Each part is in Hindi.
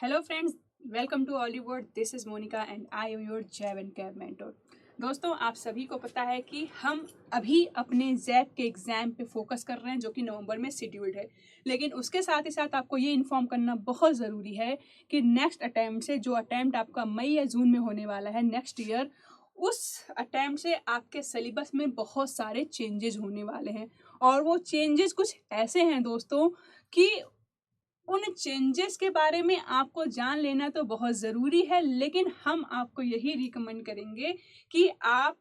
Hello friends, welcome to Hollywood. This is Monica and I am your jab and cab mentor. दोस्तों, आप सभी को पता है कि हम अभी अपने जैब के एग्ज़ाम पे फोकस कर रहे हैं, जो कि नवंबर में शेड्यूल्ड है। लेकिन उसके साथ ही साथ आपको ये इन्फॉर्म करना बहुत ज़रूरी है कि नेक्स्ट अटैम्प्ट से, जो अटैम्प्ट आपका मई या जून में होने वाला है नेक्स्ट ईयर, उस अटैम्प्ट से आपके सिलेबस में बहुत सारे चेंजेस होने वाले हैं। और वो चेंजेस कुछ ऐसे हैं दोस्तों कि उन चेंजेस के बारे में आपको जान लेना तो बहुत ज़रूरी है, लेकिन हम आपको यही रिकमेंड करेंगे कि आप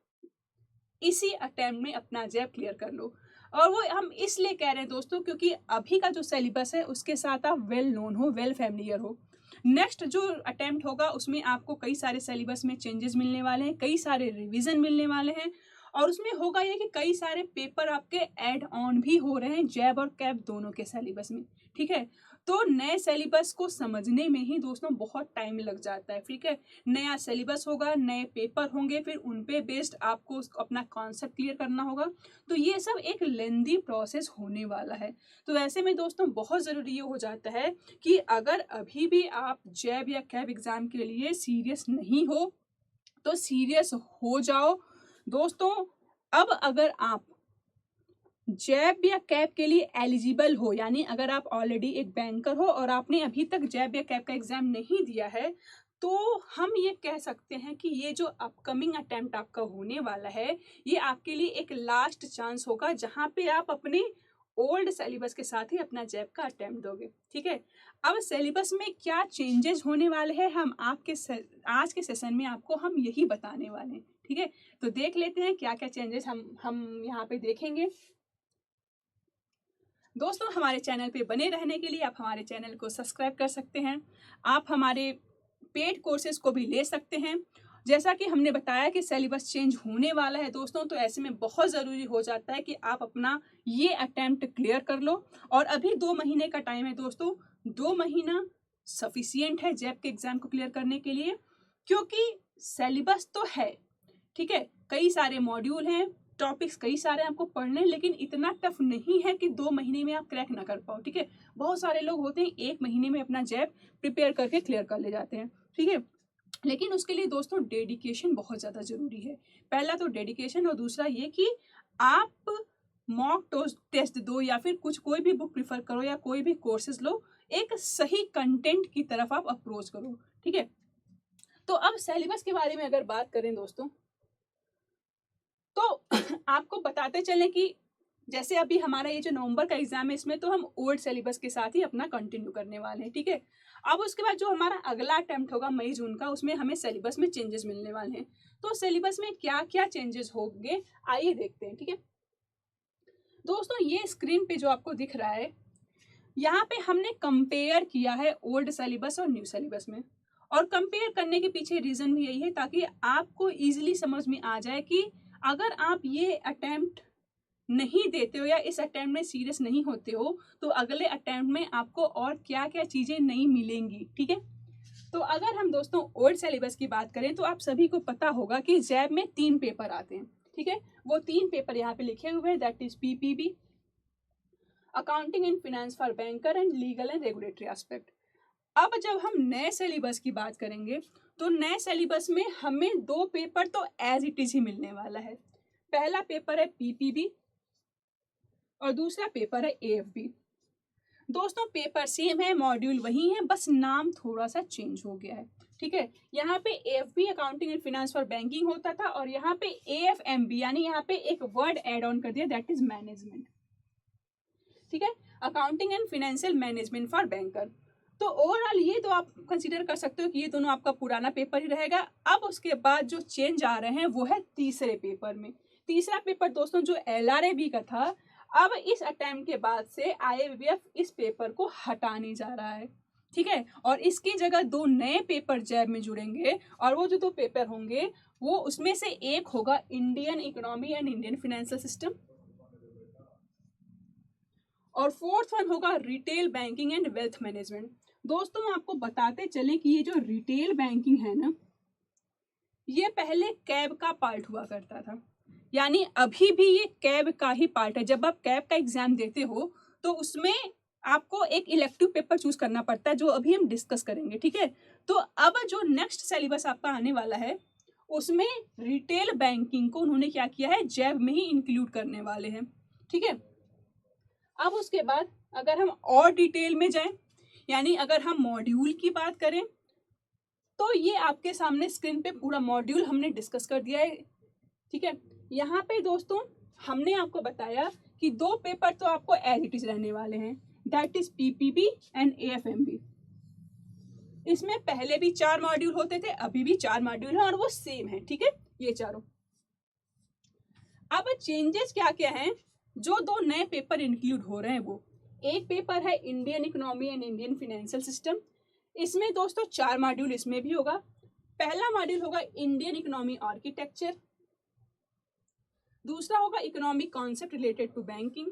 इसी अटेम्प्ट में अपना जैब क्लियर कर लो। और वो हम इसलिए कह रहे हैं दोस्तों, क्योंकि अभी का जो सिलेबस है उसके साथ आप वेल नोन हो, वेल फैमिलियर हो। नेक्स्ट जो अटेम्प्ट होगा उसमें आपको कई सारे सिलेबस में चेंजेस मिलने वाले हैं, कई सारे रिवीजन मिलने वाले हैं। और उसमें होगा ये कि कई सारे पेपर आपके ऐड ऑन भी हो रहे हैं जैब और कैब दोनों के सिलेबस में। ठीक है, तो नए सिलेबस को समझने में ही दोस्तों बहुत टाइम लग जाता है। ठीक है, नया सिलेबस होगा, नए पेपर होंगे, फिर उन पे बेस्ड आपको अपना कॉन्सेप्ट क्लियर करना होगा। तो ये सब एक लेंदी प्रोसेस होने वाला है। तो ऐसे में दोस्तों बहुत ज़रूरी ये हो जाता है कि अगर अभी भी आप जैब या कैब एग्ज़ाम के लिए सीरियस नहीं हो तो सीरियस हो जाओ दोस्तों। अब अगर आप जैब या कैब के लिए एलिजिबल हो, यानी अगर आप ऑलरेडी एक बैंकर हो और आपने अभी तक जैब या कैब का एग्जाम नहीं दिया है, तो हम ये कह सकते हैं कि ये जो अपकमिंग अटेम्प्ट आपका होने वाला है, ये आपके लिए एक लास्ट चांस होगा जहां पे आप अपने ओल्ड सिलेबस के साथ ही अपना जैब का अटेम्प्ट दोगे। ठीक है, अब सिलेबस में क्या चेंजेस होने वाले हैं हम आपके आज के सेशन में आपको हम यही बताने वाले हैं। ठीक है, तो देख लेते हैं क्या क्या चेंजेस हम यहाँ पे देखेंगे। दोस्तों, हमारे चैनल पे बने रहने के लिए आप हमारे चैनल को सब्सक्राइब कर सकते हैं। आप हमारे पेड कोर्सेज को भी ले सकते हैं। जैसा कि हमने बताया कि सिलेबस चेंज होने वाला है दोस्तों, तो ऐसे में बहुत ज़रूरी हो जाता है कि आप अपना ये अटेम्प्ट क्लियर कर लो। और अभी 2 महीने का टाइम है दोस्तों, 2 महीना सफिशियंट है जैब के एग्ज़ाम को क्लियर करने के लिए, क्योंकि सिलेबस तो है। ठीक है, कई सारे मॉड्यूल हैं, टॉपिक्स कई सारे आपको पढ़ने, लेकिन इतना टफ नहीं है कि 2 महीने में आप क्रैक ना कर पाओ। ठीक है, बहुत सारे लोग होते हैं 1 महीने में अपना जैब प्रिपेयर करके क्लियर कर ले जाते हैं। ठीक है, लेकिन उसके लिए दोस्तों डेडिकेशन बहुत ज़्यादा ज़रूरी है। पहला तो डेडिकेशन, और दूसरा ये कि आप मॉक टेस्ट दो या फिर कोई भी बुक प्रिफर करो या कोई भी कोर्सेज लो, एक सही कंटेंट की तरफ आप अप्रोच करो। ठीक है, तो अब सिलेबस के बारे में अगर बात करें दोस्तों, तो आपको बताते चलें कि जैसे अभी हमारा ये जो नवंबर का एग्जाम है, इसमें तो हम ओल्ड सिलेबस के साथ ही अपना कंटिन्यू करने वाले हैं। ठीक है, अब उसके बाद जो हमारा अगला अटेम्प्ट होगा मई जून का, उसमें हमें सिलेबस में चेंजेस मिलने वाले हैं। तो सिलेबस में क्या क्या चेंजेस होंगे आइए देखते हैं। ठीक है दोस्तों, ये स्क्रीन पे जो आपको दिख रहा है, यहाँ पे हमने कंपेयर किया है ओल्ड सिलेबस और न्यू सिलेबस में। और कंपेयर करने के पीछे रीजन भी यही है ताकि आपको इजीली समझ में आ जाए कि अगर आप ये अटेम्प्ट नहीं देते हो या इस अटेम्प्ट में सीरियस नहीं होते हो, तो अगले अटेम्प्ट में आपको और क्या क्या चीज़ें नहीं मिलेंगी। ठीक है, तो अगर हम दोस्तों ओल्ड सिलेबस की बात करें, तो आप सभी को पता होगा कि जैब में 3 पेपर आते हैं। ठीक है, वो 3 पेपर यहाँ पे लिखे हुए हैं, that is PPB, accounting and finance for banker, and legal and regulatory aspect. अब जब हम नए सिलेबस की बात करेंगे, तो नए सिलेबस में हमें 2 पेपर तो एज इट इज ही मिलने वाला है। पहला पेपर है पीपीबी और दूसरा पेपर है एएफबी। दोस्तों, पेपर सेम है, मॉड्यूल वही है, बस नाम थोड़ा सा चेंज हो गया है। ठीक है, यहाँ पे AFB accounting and finance for banking होता था, और यहाँ पे एएफएमबी यानी यहाँ पे एक वर्ड ऐड ऑन कर दिया, दैट इज मैनेजमेंट। ठीक है, accounting and financial management for banker. तो ओवरऑल ये तो आप कंसीडर कर सकते हो कि ये दोनों आपका पुराना पेपर ही रहेगा। अब उसके बाद जो चेंज आ रहे हैं वो है तीसरे पेपर में। तीसरा पेपर दोस्तों जो एलआरएबी का था, अब इस अटेम्प्ट के बाद से आईएबीएफ इस पेपर को हटाने जा रहा है। ठीक है, और इसकी जगह 2 नए पेपर जैब में जुड़ेंगे, और वो जो 2 पेपर होंगे वो उसमें से एक होगा Indian economy and Indian financial system, और फोर्थ वन होगा retail banking and wealth management. दोस्तों, आपको बताते चले कि ये जो रिटेल बैंकिंग है ना, ये पहले कैब का पार्ट हुआ करता था, यानी अभी भी ये कैब का ही पार्ट है। जब आप कैब का एग्जाम देते हो तो उसमें आपको एक इलेक्टिव पेपर चूज करना पड़ता है, जो अभी हम डिस्कस करेंगे, ठीक है। तो अब जो नेक्स्ट सिलेबस आपका आने वाला है उसमें रिटेल बैंकिंग को उन्होंने क्या किया है, जैब में ही इंक्लूड करने वाले हैं, ठीक है। अब उसके बाद अगर हम और डिटेल में जाएं, यानी अगर हम मॉड्यूल की बात करें, तो ये आपके सामने स्क्रीन पे पूरा मॉड्यूल हमने डिस्कस कर दिया है, ठीक है। यहाँ पे दोस्तों हमने आपको बताया कि 2 पेपर तो आपको एज इट इज रहने वाले हैं, दैट इज पीपीबी एंड एएफएमबी। इसमें पहले भी 4 मॉड्यूल होते थे, अभी भी 4 मॉड्यूल हैं और वो सेम है, ठीक है, ये चारों। अब चेंजेस क्या क्या हैं, जो 2 नए पेपर इंक्लूड हो रहे हैं वो, एक पेपर है Indian economy and Indian financial system. इसमें दोस्तों 4 मॉड्यूल इसमें भी होगा। पहला मॉड्यूल होगा इंडियन इकोनॉमी आर्किटेक्चर, दूसरा होगा economic concept related to banking,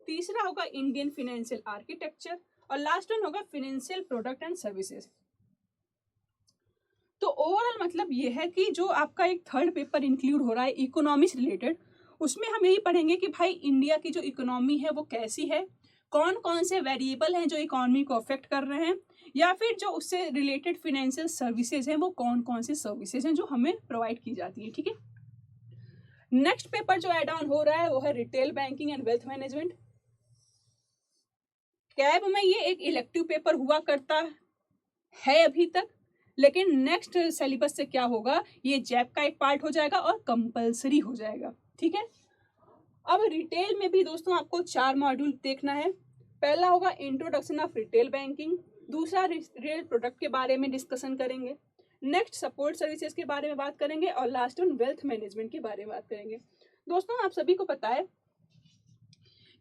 तीसरा होगा इंडियन फाइनेंशियल आर्किटेक्चर और लास्ट वन होगा फाइनेंशियल प्रोडक्ट एंड सर्विसेज। तो ओवरऑल मतलब ये है कि जो आपका एक थर्ड पेपर इंक्लूड हो रहा है इकोनॉमी से रिलेटेड, उसमें हम यही पढ़ेंगे कि भाई इंडिया की जो इकोनॉमी है वो कैसी है, कौन कौन से वेरिएबल हैं जो इकोनॉमी को अफेक्ट कर रहे हैं, या फिर जो उससे रिलेटेड फाइनेंशियल सर्विसेज हैं वो कौन कौन से सर्विसेज हैं जो हमें प्रोवाइड की जाती है, ठीक है। नेक्स्ट पेपर जो एड ऑन हो रहा है वो है retail banking and wealth management. Cab में ये एक इलेक्टिव पेपर हुआ करता है अभी तक, लेकिन नेक्स्ट सिलेबस से क्या होगा, ये जैब का एक पार्ट हो जाएगा और कंपलसरी हो जाएगा, ठीक है। अब रिटेल में भी दोस्तों आपको 4 मॉड्यूल देखना है। पहला होगा इंट्रोडक्शन ऑफ रिटेल बैंकिंग, दूसरा रिटेल प्रोडक्ट के बारे में डिस्कशन करेंगे, नेक्स्ट सपोर्ट सर्विसेज के बारे में बात करेंगे और लास्ट वन वेल्थ मैनेजमेंट के बारे में बात करेंगे। दोस्तों आप सभी को पता है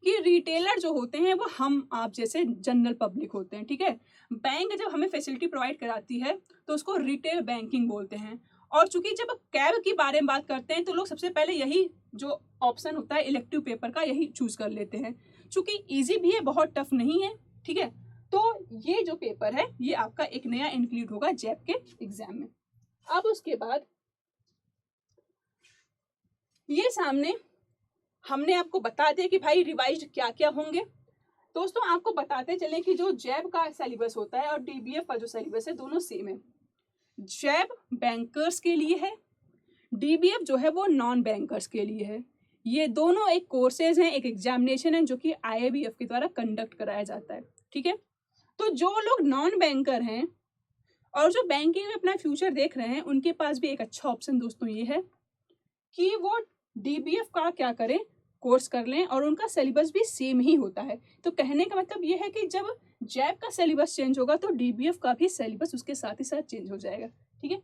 कि रिटेलर जो होते हैं वो हम आप जैसे जनरल पब्लिक होते हैं, ठीक है। बैंक जब हमें फैसिलिटी प्रोवाइड कराती है तो उसको रिटेल बैंकिंग बोलते हैं। और चूंकि जब कैब के बारे में बात करते हैं तो लोग सबसे पहले यही जो ऑप्शन होता है इलेक्टिव पेपर का यही चूज कर लेते हैं, चूंकि इजी भी है, बहुत टफ नहीं है, ठीक है। तो ये जो पेपर है ये आपका एक नया इंक्लूड होगा जैब के एग्जाम में। अब उसके बाद ये सामने हमने आपको बता दिया कि भाई रिवाइज्ड क्या क्या होंगे। दोस्तों आपको बताते चलें कि जो जैब का सिलेबस होता है और डीबीएफ का जो सिलेबस है दोनों सेम है। जैब बैंकर्स के लिए है, डीबीएफ जो है वो नॉन बैंकर्स के लिए है। ये दोनों एक कोर्सेज हैं, एक एग्जामिनेशन है जो कि आईएबीएफ के द्वारा कंडक्ट कराया जाता है, ठीक है। तो जो लोग नॉन बैंकर हैं और जो बैंकिंग में अपना फ्यूचर देख रहे हैं उनके पास भी एक अच्छा ऑप्शन दोस्तों ये है कि वो डीबीएफ का क्या करें, कोर्स कर लें, और उनका सिलेबस भी सेम ही होता है। तो कहने का मतलब ये है कि जब जैब का सिलेबस चेंज होगा तो डीबीएफ का भी सिलेबस उसके साथ ही साथ चेंज हो जाएगा, ठीक है।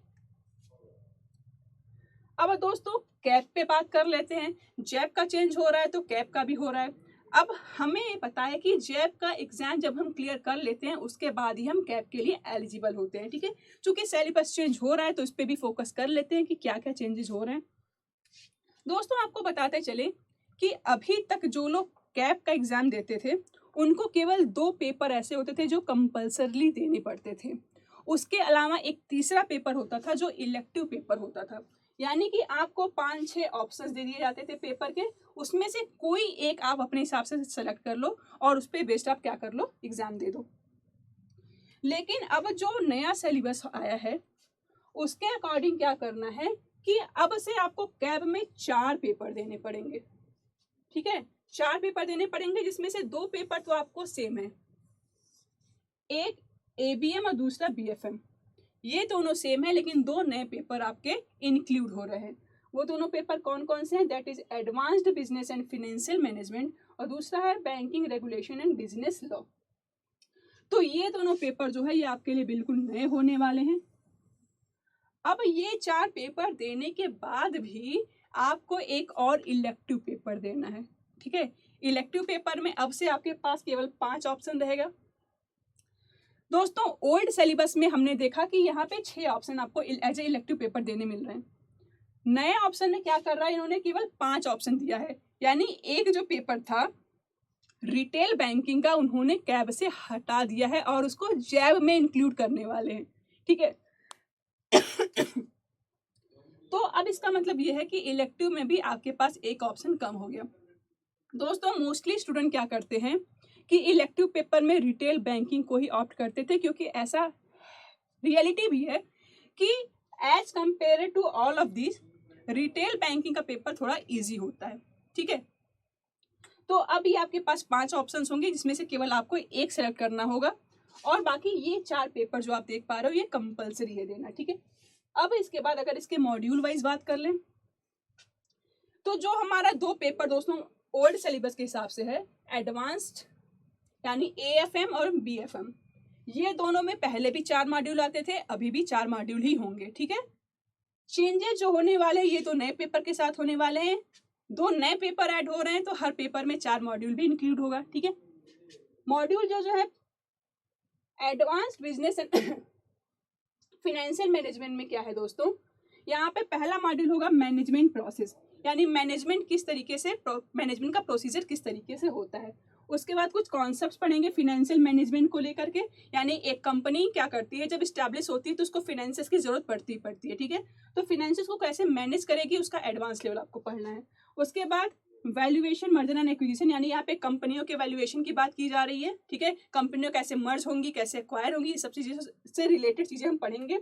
अब दोस्तों कैब पे बात कर लेते हैं। जैब का चेंज हो रहा है तो कैब का भी हो रहा है। अब हमें ये पता है कि जैब का एग्जाम जब हम क्लियर कर लेते हैं उसके बाद ही हम कैब के लिए एलिजिबल होते हैं, ठीक है। चूंकि सिलेबस चेंज हो रहा है तो इस पे भी फोकस कर लेते हैं कि क्या क्या चेंजेस हो रहे हैं। दोस्तों आपको बताते चले कि अभी तक जो लोग कैब का एग्जाम देते थे उनको केवल 2 पेपर ऐसे होते थे जो कंपल्सरली देने पड़ते थे। उसके अलावा एक तीसरा पेपर होता था जो इलेक्टिव पेपर होता था, यानी कि आपको 5-6 ऑप्शंस दे दिए जाते थे पेपर के, उसमें से कोई एक आप अपने हिसाब से सेलेक्ट कर लो और उस पर बेस्ड आप क्या कर लो, एग्जाम दे दो। लेकिन अब जो नया सिलेबस आया है उसके अकॉर्डिंग क्या करना है कि अब से आपको कैब में 4 पेपर देने पड़ेंगे, ठीक है। 4 पेपर देने पड़ेंगे जिसमें से 2 पेपर तो आपको सेम है, एक एबीएम और दूसरा बीएफएम। ये दोनों सेम है लेकिन 2 नए पेपर आपके इंक्लूड हो रहे हैं। वो दोनों पेपर कौन कौन से हैं, that is advanced business and financial management और दूसरा है banking regulation and business law. तो ये दोनों पेपर जो है ये आपके लिए बिल्कुल नए होने वाले हैं। अब ये 4 पेपर देने के बाद भी आपको एक और इलेक्टिव पेपर देना है, ठीक है। इलेक्टिव पेपर में अब से आपके पास केवल 5 ऑप्शन रहेगा। दोस्तों ओल्ड सिलेबस में हमने देखा कि यहाँ पे 6 ऑप्शन आपको एज ए इलेक्टिव पेपर देने मिल रहे हैं। नए ऑप्शन में क्या कर रहा है, इन्होंने केवल 5 ऑप्शन दिया है, यानी एक जो पेपर था रिटेल बैंकिंग का उन्होंने कैब से हटा दिया है और उसको जैब में इंक्लूड करने वाले हैं, ठीक है। तो अब इसका मतलब ये है कि इलेक्टिव में भी आपके पास एक ऑप्शन कम हो गया। दोस्तों मोस्टली स्टूडेंट क्या करते हैं कि इलेक्टिव पेपर में रिटेल बैंकिंग को ही ऑप्ट करते थे, क्योंकि ऐसा रियलिटी भी है कि as compared to all of this retail banking का पेपर थोड़ा इजी होता है। ठीक है, तो अब ये आपके पास 5 ऑप्शंस होंगे जिसमें से केवल आपको एक सेलेक्ट करना होगा, और बाकी ये 4 पेपर जो आप देख पा रहे हो ये कंपलसरी है देना। ठीक है, अब इसके बाद अगर इसके मॉड्यूल वाइज बात कर लें तो जो हमारा 2 पेपर दोस्तों ओल्ड सिलेबस के हिसाब से है, एडवांस्ड यानी AFM और BFM, ये दोनों में पहले भी 4 मॉड्यूल आते थे, अभी भी 4 मॉड्यूल ही होंगे। ठीक है, चेंजेस जो होने वाले हैं ये तो नए पेपर के साथ होने वाले हैं, 2 नए पेपर ऐड हो रहे हैं, तो हर पेपर में 4 मॉड्यूल भी इंक्लूड होगा। ठीक है, मॉड्यूल जो है advanced business and financial management में क्या है दोस्तों, यहाँ पे पहला मॉड्यूल होगा मैनेजमेंट प्रोसेस, यानी मैनेजमेंट किस तरीके से, मैनेजमेंट का प्रोसीजर किस तरीके से होता है। उसके बाद कुछ कॉन्सेप्ट्स पढ़ेंगे फाइनेंशियल मैनेजमेंट को लेकर के, यानी एक कंपनी क्या करती है जब स्टैब्लिश होती है तो उसको फाइनेंसेस की जरूरत पड़ती है। ठीक है, तो फाइनेंसेस को कैसे मैनेज करेगी उसका एडवांस लेवल आपको पढ़ना है। उसके बाद वैल्यूएशन, मर्जर एंड एक्विजिशन, यानी यहाँ पे कंपनियों के वैल्यूएशन की बात की जा रही है। ठीक है, कंपनियों कैसे मर्ज होंगी, कैसे एक्वायर होंगी, ये सब चीज़ें से रिलेटेड चीज़ें हम पढ़ेंगे।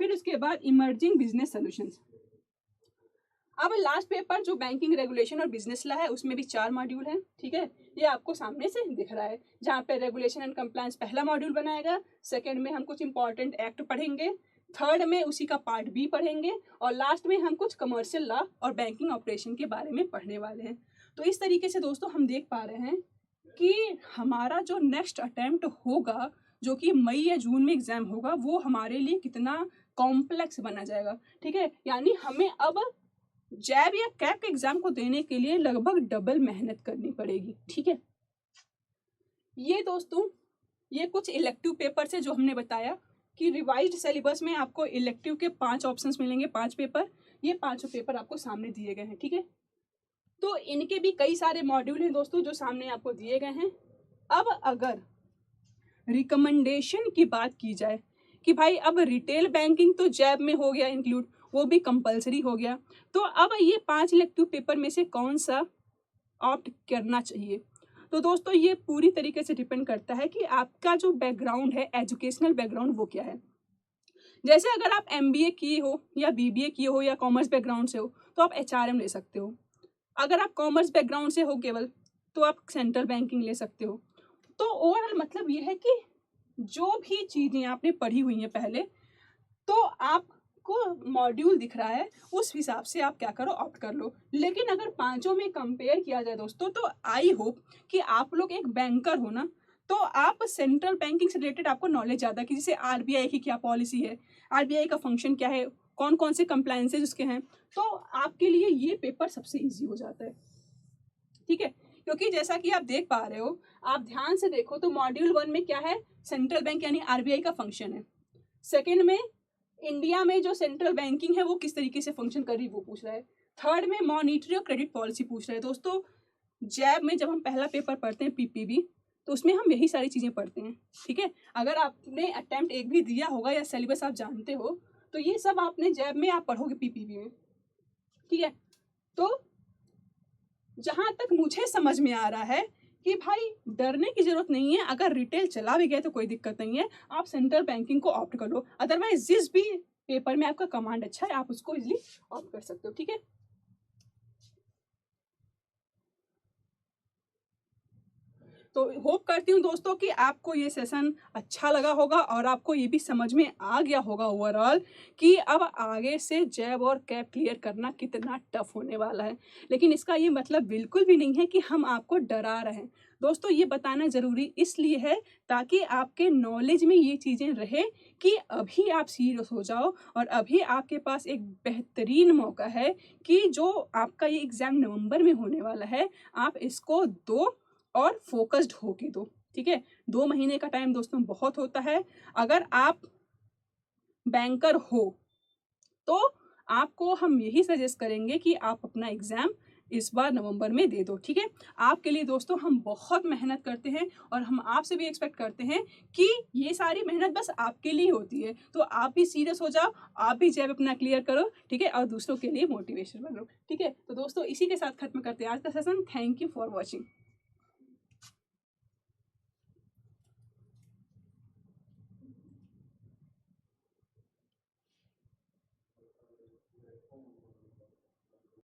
फिर उसके बाद इमर्जिंग बिजनेस सोल्यूशंस। अब लास्ट पेपर जो बैंकिंग रेगुलेशन और बिजनेस लॉ है उसमें भी 4 मॉड्यूल हैं। ठीक है, ये आपको सामने से दिख रहा है, जहाँ पे रेगुलेशन एंड कंप्लायंस पहला मॉड्यूल बनाएगा, सेकंड में हम कुछ इंपॉर्टेंट एक्ट पढ़ेंगे, थर्ड में उसी का पार्ट बी पढ़ेंगे, और लास्ट में हम कुछ कमर्शियल लॉ और बैंकिंग ऑपरेशन के बारे में पढ़ने वाले हैं। तो इस तरीके से दोस्तों हम देख पा रहे हैं कि हमारा जो नेक्स्ट अटेम्प्ट होगा, जो कि मई या जून में एग्जाम होगा, वो हमारे लिए कितना कॉम्प्लेक्स बना जाएगा। ठीक है, यानी हमें अब जैब या कैप के एग्जाम को देने के लिए लगभग डबल मेहनत करनी पड़ेगी। ठीक है, ये दोस्तों ये कुछ इलेक्टिव पेपर से जो हमने बताया कि रिवाइज्ड सिलेबस में आपको इलेक्टिव के 5 ऑप्शंस मिलेंगे, 5 पेपर, ये 5 पेपर आपको सामने दिए गए हैं। ठीक है, तो इनके भी कई सारे मॉड्यूल हैं दोस्तों जो सामने आपको दिए गए हैं। अब अगर रिकमेंडेशन की बात की जाए कि भाई अब रिटेल बैंकिंग तो जैब में हो गया इंक्लूड, वो भी कंपलसरी हो गया, तो अब ये 5 इलेक्टिव पेपर में से कौन सा ऑप्ट करना चाहिए। तो दोस्तों ये पूरी तरीके से डिपेंड करता है कि आपका जो बैकग्राउंड है, एजुकेशनल बैकग्राउंड, वो क्या है। जैसे अगर आप MBA किए हो या BBA किए हो या कॉमर्स बैकग्राउंड से हो तो आप HRM ले सकते हो। अगर आप कॉमर्स बैकग्राउंड से हो केवल तो आप सेंट्रल बैंकिंग ले सकते हो। तो ओवरऑल मतलब ये है कि जो भी चीज़ें आपने पढ़ी हुई हैं पहले, तो आपको मॉड्यूल दिख रहा है उस हिसाब से आप क्या करो, ऑप्ट कर लो। लेकिन अगर 5 में कंपेयर किया जाए दोस्तों, तो आई होप कि आप लोग एक बैंकर हो ना, तो आप सेंट्रल बैंकिंग से रिलेटेड आपको नॉलेज ज़्यादा कि जैसे RBI की क्या पॉलिसी है, RBI का फंक्शन क्या है, कौन कौन से कंप्लायंसेज उसके हैं, तो आपके लिए ये पेपर सबसे ईजी हो जाता है। ठीक है, क्योंकि जैसा कि आप देख पा रहे हो, आप ध्यान से देखो तो मॉड्यूल 1 में क्या है, सेंट्रल बैंक यानी RBI का फंक्शन है। सेकेंड में इंडिया में जो सेंट्रल बैंकिंग है वो किस तरीके से फंक्शन कर रही है वो पूछ रहा है। थर्ड में मॉनिटरी और क्रेडिट पॉलिसी पूछ रहा है। दोस्तों जैब में जब हम पहला पेपर पढ़ते हैं PPB, तो उसमें हम यही सारी चीज़ें पढ़ते हैं। ठीक है, अगर आपने अटेम्प्ट एक भी दिया होगा या सिलेबस आप जानते हो, तो ये सब आपने जैब में आप पढ़ोगे PPB में। ठीक है, तो जहाँ तक मुझे समझ में आ रहा है कि भाई डरने की जरूरत नहीं है, अगर रिटेल चला भी गया तो कोई दिक्कत नहीं है, आप सेंट्रल बैंकिंग को ऑप्ट कर लो। अदरवाइज जिस भी पेपर में आपका कमांड अच्छा है आप उसको इजीली ऑप्ट कर सकते हो। ठीक है, तो होप करती हूँ दोस्तों कि आपको ये सेशन अच्छा लगा होगा और आपको ये भी समझ में आ गया होगा ओवरऑल कि अब आगे से जैब और कैप क्लियर करना कितना टफ होने वाला है। लेकिन इसका ये मतलब बिल्कुल भी नहीं है कि हम आपको डरा रहे हैं। दोस्तों ये बताना ज़रूरी इसलिए है ताकि आपके नॉलेज में ये चीज़ें रहे कि अभी आप सीरियस हो जाओ और अभी आपके पास एक बेहतरीन मौका है कि जो आपका ये एग्ज़ाम नवंबर में होने वाला है, आप इसको दो और फोकस्ड होके दो। ठीक है, 2 महीने का टाइम दोस्तों बहुत होता है। अगर आप बैंकर हो तो आपको हम यही सजेस्ट करेंगे कि आप अपना एग्ज़ाम इस बार नवंबर में दे दो। ठीक है, आपके लिए दोस्तों हम बहुत मेहनत करते हैं और हम आपसे भी एक्सपेक्ट करते हैं कि ये सारी मेहनत बस आपके लिए होती है। तो आप भी सीरियस हो जाओ, आप भी जैब अपना क्लियर करो। ठीक है, और दूसरों के लिए मोटिवेशन बनो। ठीक है, तो दोस्तों इसी के साथ खत्म करते हैं आज का session. Thank you for watching.